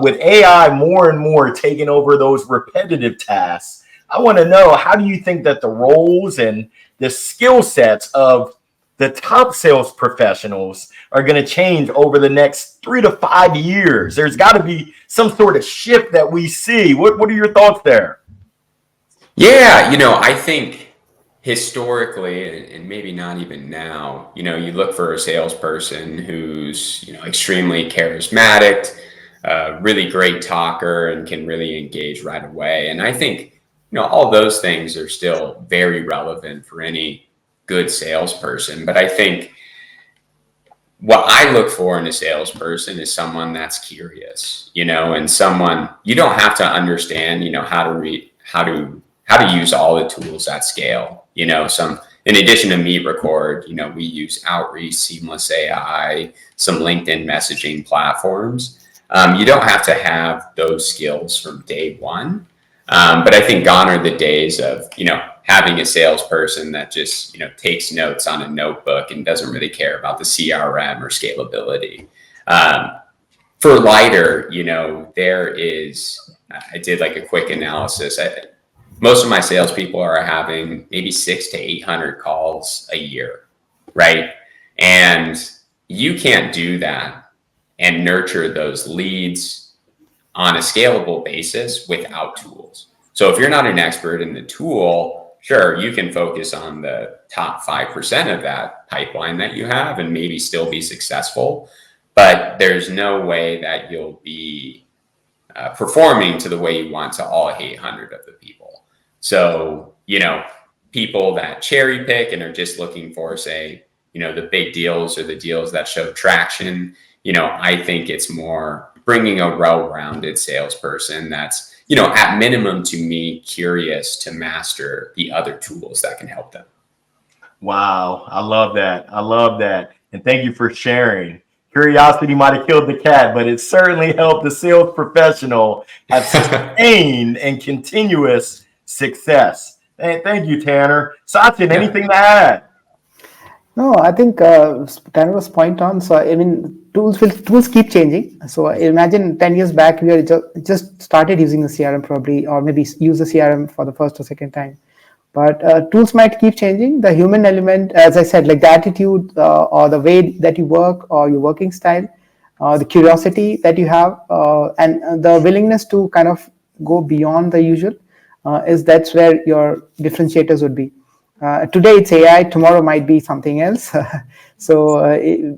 with AI more and more taking over those repetitive tasks, I want to know, how do you think that the roles and the skill sets of the top sales professionals are going to change over the next 3 to 5 years? There's got to be some sort of shift that we see. What are your thoughts there? Yeah, I think historically, and maybe not even now, you look for a salesperson who's, extremely charismatic, really great talker, and can really engage right away. And I think, all those things are still very relevant for any good salesperson. But I think what I look for in a salesperson is someone that's curious, and someone you don't have to understand, how to read, how to use all the tools at scale. Some in addition to Meet Record, we use Outreach, Seamless AI, some LinkedIn messaging platforms. You don't have to have those skills from day one. But I think gone are the days of, having a salesperson that just, takes notes on a notebook and doesn't really care about the CRM or scalability. For lighter, I did like a quick analysis. Most of my salespeople are having maybe 600 to 800 calls a year, right? And you can't do that and nurture those leads on a scalable basis without tools. So if you're not an expert in the tool, sure, you can focus on the top 5% of that pipeline that you have and maybe still be successful. But there's no way that you'll be performing to the way you want to all 800 of the people. So, people that cherry pick and are just looking for, say, the big deals or the deals that show traction, I think it's more bringing a well-rounded salesperson that's, at minimum to me, curious to master the other tools that can help them. Wow. I love that. I love that. And thank you for sharing. Curiosity might have killed the cat, but it certainly helped the sales professional have sustained and continuous success. And thank you, Tanner. Sachin, anything to add? No, I think Tanner was point on. So I mean, tools keep changing. So imagine 10 years back, we are just started using the CRM probably, or maybe use the CRM for the first or second time. But tools might keep changing. The human element, as I said, like the attitude or the way that you work or your working style, the curiosity that you have, and the willingness to kind of go beyond the usual, that's where your differentiators would be. Today it's AI, tomorrow might be something else. So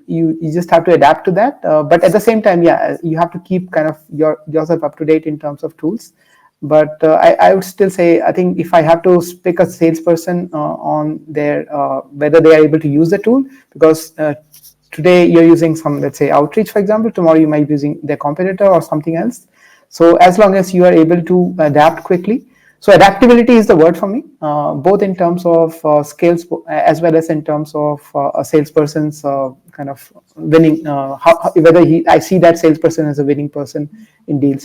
you just have to adapt to that. But at the same time, yeah, you have to keep kind of yourself up to date in terms of tools. But I would still say, I think if I have to pick a salesperson on their whether they are able to use the tool, because today you're using some, let's say, Outreach, for example, tomorrow you might be using their competitor or something else. So as long as you are able to adapt quickly. So adaptability is the word for me, both in terms of skills as well as in terms of a salesperson's kind of winning, whether I see that salesperson as a winning person in deals.